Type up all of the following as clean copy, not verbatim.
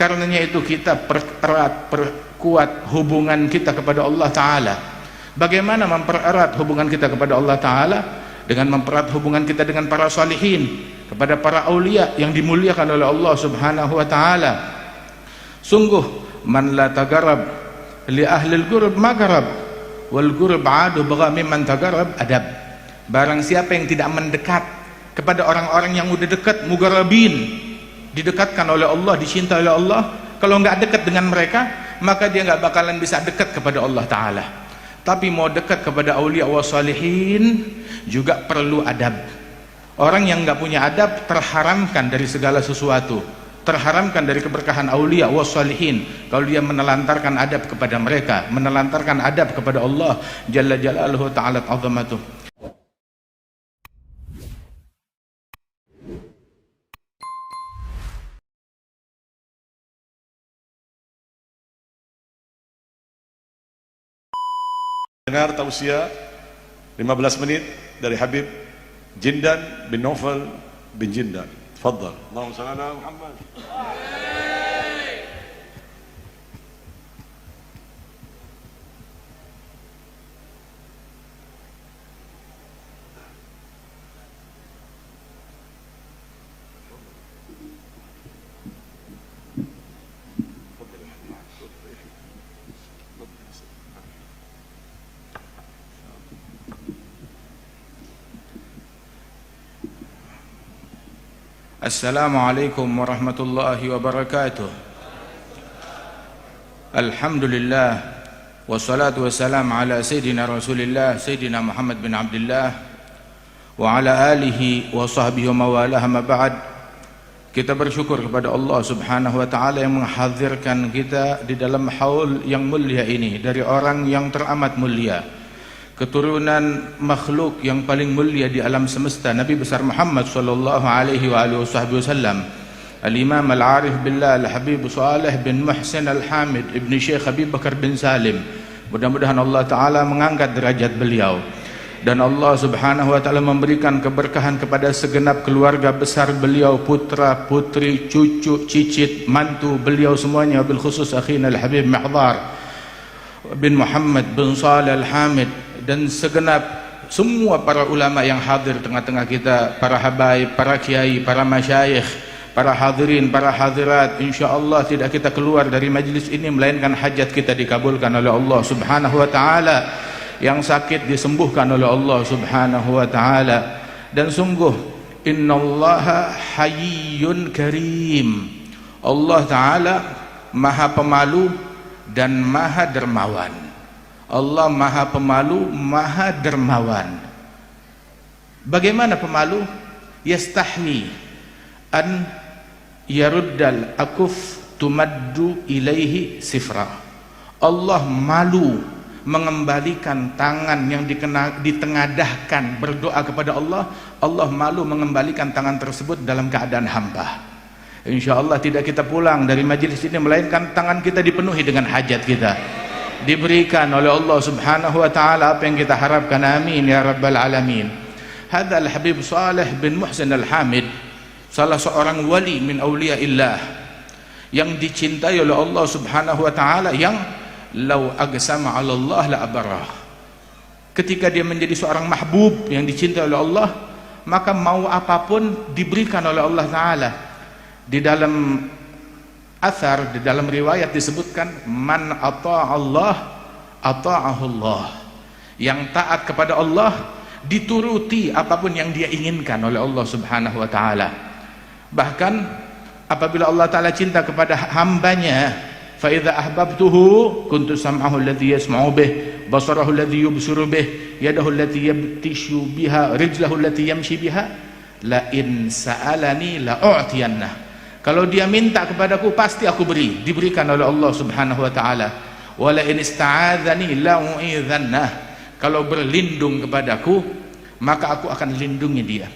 Karenanya itu kita perkuat hubungan kita kepada Allah Ta'ala. Bagaimana mempererat hubungan kita kepada Allah Ta'ala? Dengan mempererat hubungan kita dengan para salihin, kepada para aulia yang dimuliakan oleh Allah Subhanahu wa Ta'ala. Sungguh man la tagarab li ahli al-gurub magarab wal gurub adu bagha mimman tagarab adab. Barang siapa yang tidak mendekat kepada orang-orang yang udah dekat, mugarabin, didekatkan oleh Allah, dicintai oleh Allah, kalau nggak dekat dengan mereka, maka dia nggak bakalan bisa dekat kepada Allah Ta'ala. Tapi mau dekat kepada aulia wa salihin juga perlu adab. Orang yang nggak punya adab terharamkan dari segala sesuatu, terharamkan dari keberkahan aulia wa salihin kalau dia menelantarkan adab kepada mereka, menelantarkan adab kepada Allah Jalla Jalaluhu Ta'ala Azamatuh. Dengar tausiah 15 menit dari Habib Jindan bin Naufal bin Jindan. Tafadhal. Allahumma shalli ala Muhammad. Assalamualaikum warahmatullahi wabarakatuh. Alhamdulillah wassalatu wassalam ala sayyidina Rasulillah Sayyidina Muhammad bin Abdullah wa ala alihi wa sahbihi wa mawalah, ma ba'd. Kita bersyukur kepada Allah Subhanahu wa Ta'ala yang menghadirkan kita di dalam haul yang mulia ini dari orang yang teramat mulia, keturunan makhluk yang paling mulia di alam semesta, Nabi besar Muhammad sallallahu alaihi wa alihi wasallam, Al-Imam Al-Arif Billah Al-Habib Saleh bin Muhsin Al-Hamid Ibn Syekh Habib Bakar bin Salim. Mudah-mudahan Allah Ta'ala mengangkat derajat beliau dan Allah Subhanahu wa Ta'ala memberikan keberkahan kepada segenap keluarga besar beliau, putra, putri, cucu, cicit, mantu beliau semuanya, bil khusus akhina Al-Habib Mihdar bin Muhammad bin Saleh Al-Hamid, dan segenap semua para ulama yang hadir tengah-tengah kita, para habaib, para kiai, para masyayikh, para hadirin, para hadirat. InsyaAllah tidak kita keluar dari majlis ini melainkan hajat kita dikabulkan oleh Allah Subhanahu wa Ta'ala, yang sakit disembuhkan oleh Allah Subhanahu wa Ta'ala. Dan sungguh innallaha hayyun karim, Allah Ta'ala maha pemalu dan maha dermawan. Allah maha pemalu, maha dermawan. Bagaimana pemalu? Yastahyi an yaruddal akuf tumaddu ilaihi sifra. Allah malu mengembalikan tangan yang ditengadahkan berdoa kepada Allah. Allah malu mengembalikan tangan tersebut dalam keadaan hamba. InsyaAllah tidak kita pulang dari majlis ini melainkan tangan kita dipenuhi dengan hajat kita, diberikan oleh Allah Subhanahu wa Ta'ala apa yang kita harapkan. Amin ya rabbal alamin. Hadha Al-Habib Saleh bin Muhsin Al-Hamid, salah seorang wali min awliyaillah yang dicintai oleh Allah Subhanahu wa Ta'ala, yang law agsama 'ala Allah la abarrah. Ketika dia menjadi seorang mahbub yang dicintai oleh Allah, maka mau apapun diberikan oleh Allah Ta'ala. Di dalam athar, di dalam riwayat disebutkan, man ata'allah ata'ahullah. Yang taat kepada Allah dituruti apapun yang dia inginkan oleh Allah Subhanahu wa Ta'ala. Bahkan apabila Allah Ta'ala cinta kepada hambanya, fa idza ahbabtuhu kuntu sam'ahu alladhi yasma'u bih, basarahu alladhi yubsiru bih, yadahu allati yabtishu biha, rijlahu allati yamshi biha, la in sa'alani la u'tiyanna. Kalau dia minta kepadaku pasti aku beri, diberikan oleh Allah Subhanahu wa Ta'ala. Wala in ista'adzani la u'idzannah. Kalau berlindung kepadaku maka aku akan lindungi dia.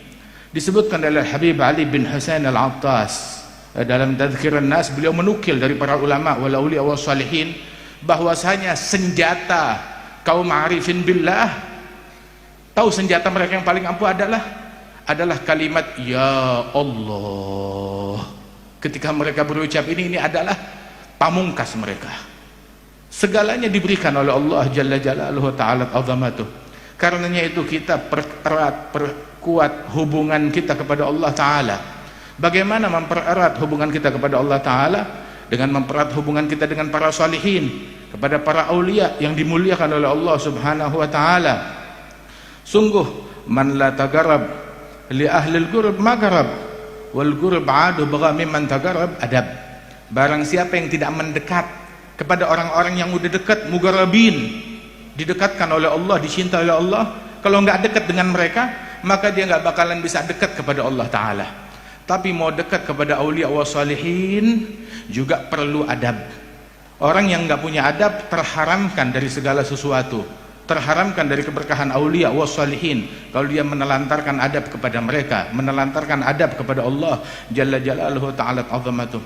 Disebutkan oleh Habib Ali bin Husain Al-Attas dalam Tadhkiran Nas, beliau menukil dari para ulama wal auliya was salihin bahwasanya senjata kaum arifin billah, tahu senjata mereka yang paling ampuh adalah kalimat ya Allah. Ketika mereka berucap ini adalah pamungkas mereka. Segalanya diberikan oleh Allah Jalla Jalaluhu Ta'ala Azamatuh. Karenanya itu kita perkuat hubungan kita kepada Allah Ta'ala. Bagaimana mempererat hubungan kita kepada Allah Ta'ala? Dengan mempererat hubungan kita dengan para salihin, kepada para aulia yang dimuliakan oleh Allah Subhanahu wa Ta'ala. Sungguh man la tagarab li ahli al-qurb magarab wal qurb adu bagha mimman tagarab adab. Barang siapa yang tidak mendekat kepada orang-orang yang udah dekat, mugarabin, didekatkan oleh Allah, dicintai oleh Allah, kalau nggak dekat dengan mereka, maka dia nggak bakalan bisa dekat kepada Allah Ta'ala. Tapi mau dekat kepada aulia wa salihin juga perlu adab. Orang yang nggak punya adab terharamkan dari segala sesuatu, terharamkan dari keberkahan aulia wa salihin kalau dia menelantarkan adab kepada mereka, menelantarkan adab kepada Allah Jalla Jalaluhu Ta'ala Azamatuh.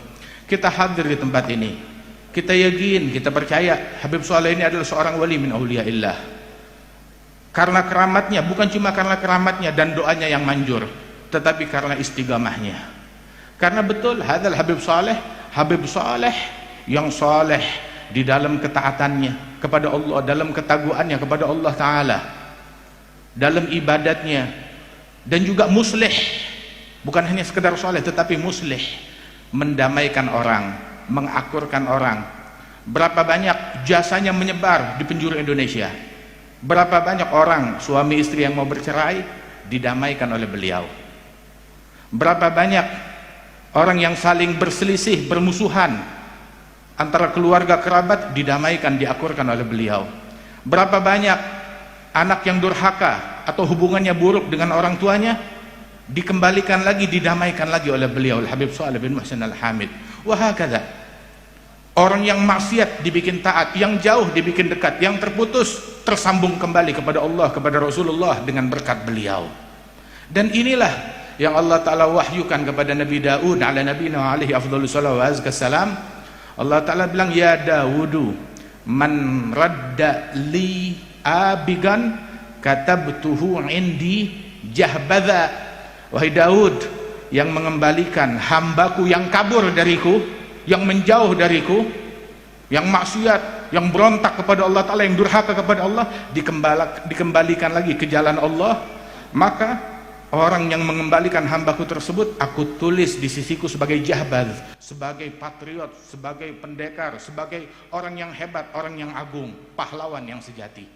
Kita hadir di tempat ini, kita yakin, kita percaya Habib Saleh ini adalah seorang wali min auliaillah. Karena keramatnya, bukan cuma karena keramatnya dan doanya yang manjur, tetapi karena istiqamahnya. Karena betul hadal Habib Saleh yang saleh di dalam ketaatannya kepada Allah, dalam ketaguannya kepada Allah Ta'ala, dalam ibadatnya, dan juga muslih. Bukan hanya sekedar saleh tetapi muslih, mendamaikan orang, mengakurkan orang. Berapa banyak jasanya menyebar di penjuru Indonesia. Berapa banyak orang suami istri yang mau bercerai didamaikan oleh beliau. Berapa banyak orang yang saling berselisih, bermusuhan antara keluarga kerabat didamaikan, diakurkan oleh beliau. Berapa banyak anak yang durhaka atau hubungannya buruk dengan orang tuanya dikembalikan lagi, didamaikan lagi oleh beliau, Habib Saleh bin Muhsin Al-Hamid. Wahakadha, orang yang maksiat dibikin taat, yang jauh dibikin dekat, yang terputus tersambung kembali kepada Allah, kepada Rasulullah dengan berkat beliau. Dan inilah yang Allah Ta'ala wahyukan kepada Nabi Daud ala nabiyina alaihi afdhalus salawat wa azkas salam. Allah Ta'ala bilang, ya Dawudu man radda li abigan katabtuhu indi jahbadha. Wahai Daud, yang mengembalikan hambaku yang kabur dariku, yang menjauh dariku, yang maksiat, yang berontak kepada Allah Ta'ala, yang durhaka kepada Allah, dikembalikan lagi ke jalan Allah, maka orang yang mengembalikan hambaku tersebut aku tulis di sisiku sebagai jahbaz, sebagai patriot, sebagai pendekar, sebagai orang yang hebat, orang yang agung, pahlawan yang sejati,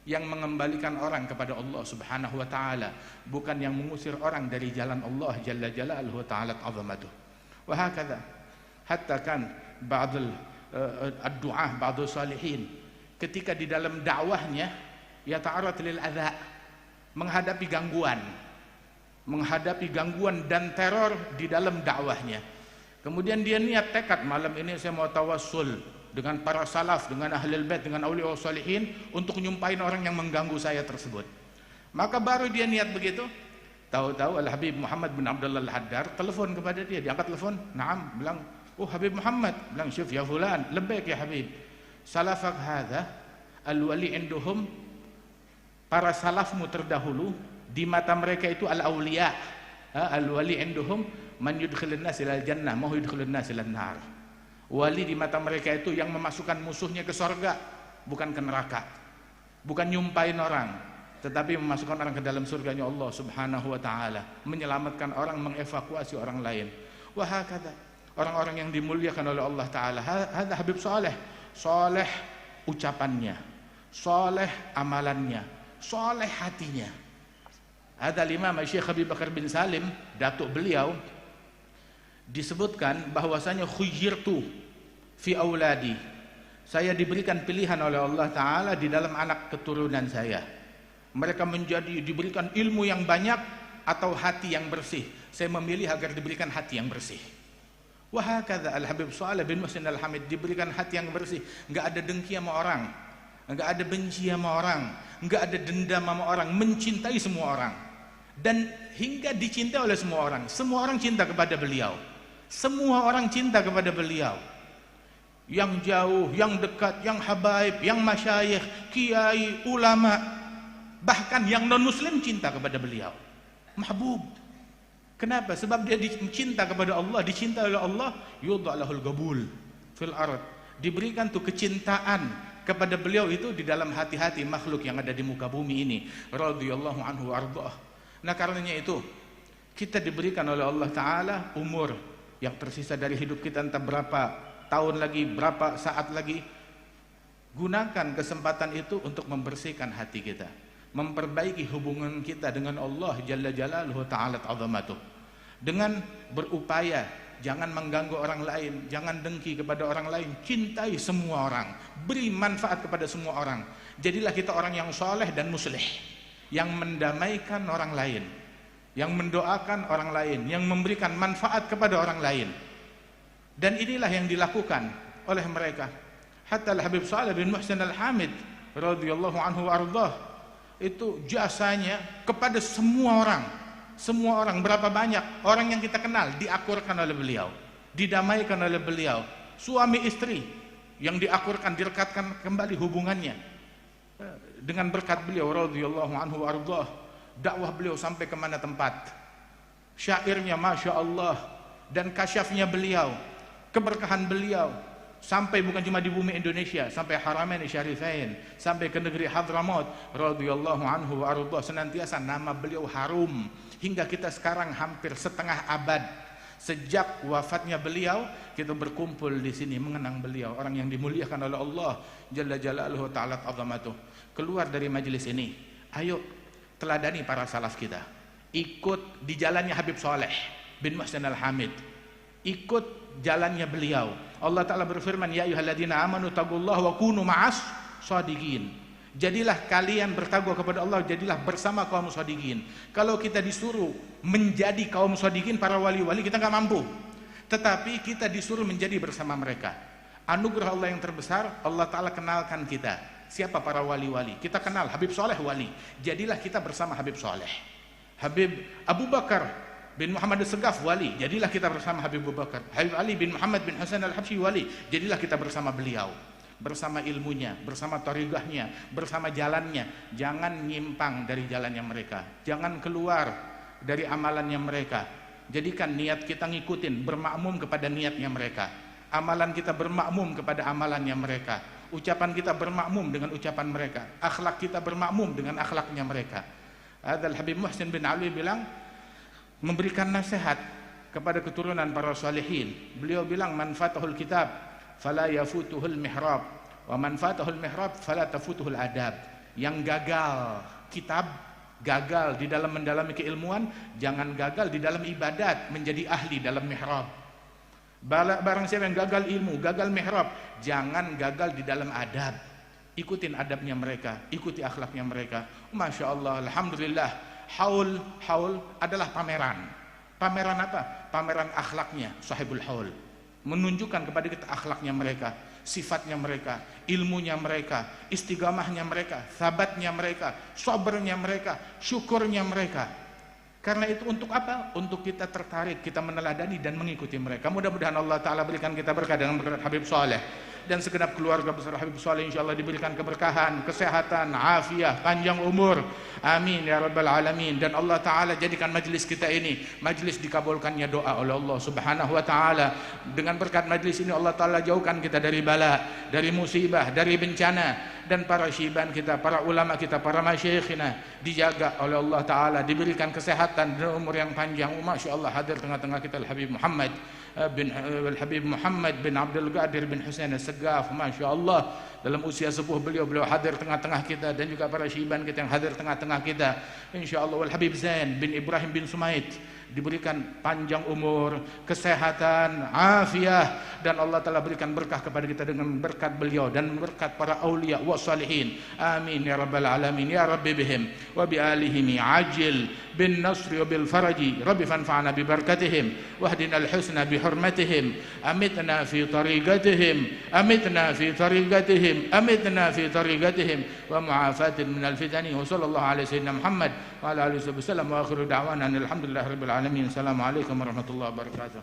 yang mengembalikan orang kepada Allah Subhanahu wa Ta'ala, bukan yang mengusir orang dari jalan Allah Jalla Jalaluhu Ta'ala Azamatuh. Wa hakadha hatta kan ba'd ad-du'ah, ba'd salihin, ketika di dalam dakwahnya yata'arrad lil adza, menghadapi gangguan dan teror di dalam dakwahnya. Kemudian dia niat tekad, malam ini saya mau tawassul dengan para salaf, dengan ahlul bait, dengan aulia salihin untuk nyumpahin orang yang mengganggu saya tersebut. Maka baru dia niat begitu, tahu-tahu Al-Habib Muhammad bin Abdullah Al-Haddar telepon kepada dia, diangkat telepon, "Na'am," bilang, "Oh Habib Muhammad," bilang, "Syuf ya fulan, labbaik ya Habib. Salafak hadha al-wali induhum," para salafmu terdahulu di mata mereka itu al-awliya, al-wali induhum man yudkhilun nas ilal jannah ma yudkhilun nas ilal nar. Wali di mata mereka itu yang memasukkan musuhnya ke surga, bukan ke neraka, bukan nyumpain orang, tetapi memasukkan orang ke dalam surganya Allah Subhanahu wa Ta'ala, menyelamatkan orang, mengevakuasi orang lain. Wa hakadha, orang-orang yang dimuliakan oleh Allah Ta'ala. Hadza Habib Saleh, saleh ucapannya, saleh amalannya, saleh hatinya. Ada Imam Syekh Habib Bakar bin Salim, datuk beliau, disebutkan bahwasanya khuyyirtu fi auladi, saya diberikan pilihan oleh Allah Ta'ala di dalam anak keturunan saya. Mereka diberikan ilmu yang banyak atau hati yang bersih. Saya memilih agar diberikan hati yang bersih. Wahakadha Al-Habib Saleh bin Muhsin Al-Hamid diberikan hati yang bersih. Enggak ada dengki sama orang, enggak ada benci sama orang, enggak ada dendam sama orang, mencintai semua orang. Dan hingga dicintai oleh semua orang. Semua orang cinta kepada beliau. Semua orang cinta kepada beliau. Yang jauh, yang dekat, yang habaib, yang masyayikh, kiai, ulama, bahkan yang non muslim cinta kepada beliau. Mahbub. Kenapa? Sebab dia cinta kepada Allah, dicinta oleh Allah, yudha'lahul gabul fil ard. Diberikan tuh kecintaan kepada beliau itu di dalam hati-hati makhluk yang ada di muka bumi ini. Radhiyallahu anhu warḍah. Nah, karenanya itu kita diberikan oleh Allah Ta'ala umur yang tersisa dari hidup kita, entah berapa tahun lagi, berapa saat lagi. Gunakan kesempatan itu untuk membersihkan hati kita, memperbaiki hubungan kita dengan Allah Jalla Jalaluhu Ta'ala Azamatuh, dengan berupaya jangan mengganggu orang lain, jangan dengki kepada orang lain, cintai semua orang, beri manfaat kepada semua orang. Jadilah kita orang yang soleh dan muslih, yang mendamaikan orang lain, yang mendoakan orang lain, yang memberikan manfaat kepada orang lain. Dan inilah yang dilakukan oleh mereka. Hatta Al-Habib Shalih bin Muhsin Al-Hamid radhiyallahu anhu warḍah, itu jasanya kepada semua orang. Semua orang, berapa banyak orang yang kita kenal diakurkan oleh beliau, didamaikan oleh beliau. Suami istri yang diakurkan, direkatkan kembali hubungannya dengan berkat beliau radhiyallahu anhu warḍah. Dakwah beliau sampai ke mana tempat, syairnya Masya Allah, dan kasyafnya beliau, keberkahan beliau sampai bukan cuma di bumi Indonesia, sampai Haramain Syarifain, sampai ke negeri Hadramaut radhiyallahu anhu warḍah. Senantiasa nama beliau harum hingga kita sekarang hampir setengah abad sejak wafatnya beliau, kita berkumpul di sini mengenang beliau, orang yang dimuliakan oleh Allah Jalla Jalaluhu Ta'ala Azamatuh. Keluar dari majelis ini, ayo teladani para salaf kita, ikut di jalannya Habib Shalih bin Muhsin Al-Hamid, ikut jalannya beliau. Allah Ta'ala berfirman, ya ayyuhalladzina amanu taqullaha wa kunu ma'as shadiqin. Jadilah kalian bertakwa kepada Allah, jadilah bersama kaum shadiqin. Kalau kita disuruh menjadi kaum shadiqin, para wali-wali, kita nggak mampu, tetapi kita disuruh menjadi bersama mereka. Anugerah Allah yang terbesar, Allah Ta'ala kenalkan kita siapa para wali-wali. Kita kenal Habib Shalih wali, jadilah kita bersama Habib Shalih. Habib Abu Bakar bin Muhammad As-Segaf wali, jadilah kita bersama Habib Abu Bakar. Habib Ali bin Muhammad bin Hasan Al-Habsyi wali, jadilah kita bersama beliau, bersama ilmunya, bersama tariqahnya, bersama jalannya. Jangan nyimpang dari jalannya mereka, jangan keluar dari amalannya mereka. Jadikan niat kita ngikutin, bermakmum kepada niatnya mereka, amalan kita bermakmum kepada amalannya mereka, ucapan kita bermakmum dengan ucapan mereka, akhlak kita bermakmum dengan akhlaknya mereka. Adal Habib Muhsin bin Ali bilang, memberikan nasihat kepada keturunan para salihin. Beliau bilang, man fatahul kitab fala yafutuhul mihrab wa man fatahul mihrab fala tafutuhul adab. Yang gagal kitab, gagal di dalam mendalami keilmuan, jangan gagal di dalam ibadat, menjadi ahli dalam mihrab. Barang siapa yang gagal ilmu, gagal mihrab, jangan gagal di dalam adab. Ikutin adabnya mereka, ikuti akhlaknya mereka. Masya Allah, alhamdulillah. Haul adalah pameran. Pameran apa? Pameran akhlaknya sahibul haul, menunjukkan kepada kita akhlaknya mereka, sifatnya mereka, ilmunya mereka, istiqamahnya mereka, sabatnya mereka, sabarnya mereka, syukurnya mereka. Karena itu untuk apa? Untuk kita tertarik, kita meneladani dan mengikuti mereka. Mudah-mudahan Allah Ta'ala berikan kita berkah dengan berkat Habib Shalih, dan segenap keluarga besar Habib Shalih insyaallah diberikan keberkahan, kesehatan, afiah, panjang umur. Amin ya rabbal alamin. Dan Allah Ta'ala jadikan majlis kita ini majlis dikabulkannya doa oleh Allah Subhanahu wa Ta'ala. Dengan berkat majlis ini Allah Ta'ala jauhkan kita dari bala, dari musibah, dari bencana. Dan para syiban kita, para ulama kita, para masyayikhina dijaga oleh Allah Ta'ala, diberikan kesehatan dan umur yang panjang. Masya Allah, hadir tengah-tengah kita Al-Habib Muhammad bin Abdul Qadir bin Husain As-Segaf. Masya Allah, dalam usia sepuh beliau hadir tengah-tengah kita, dan juga para syiban kita yang hadir tengah-tengah kita. Insya Allah. Al-Habib Zain bin Ibrahim bin Sumait diberikan panjang umur, kesehatan, afiah, dan Allah Ta'ala berikan berkah kepada kita dengan berkat beliau dan berkat para awliya wa salihin. Amin ya rabbal alamin. Ya rabbi bihim wa bi alihim ajil bin nasri wa bil faraji. Rabbi fanfa'na bi barakatihim wahdina al husna bi hurmatihim. Amitna fi tariqatihim, amitna fi tariqatihim, amitna fi tariqatihim wa mu'afatin min al fitani. Wa sallallahu alaihi sayyidina Muhammad wa ala alihi wasallam wa akhiru da'wana alhamdulillahi rabbil alamin. Assalamualaikum warahmatullahi wabarakatuh.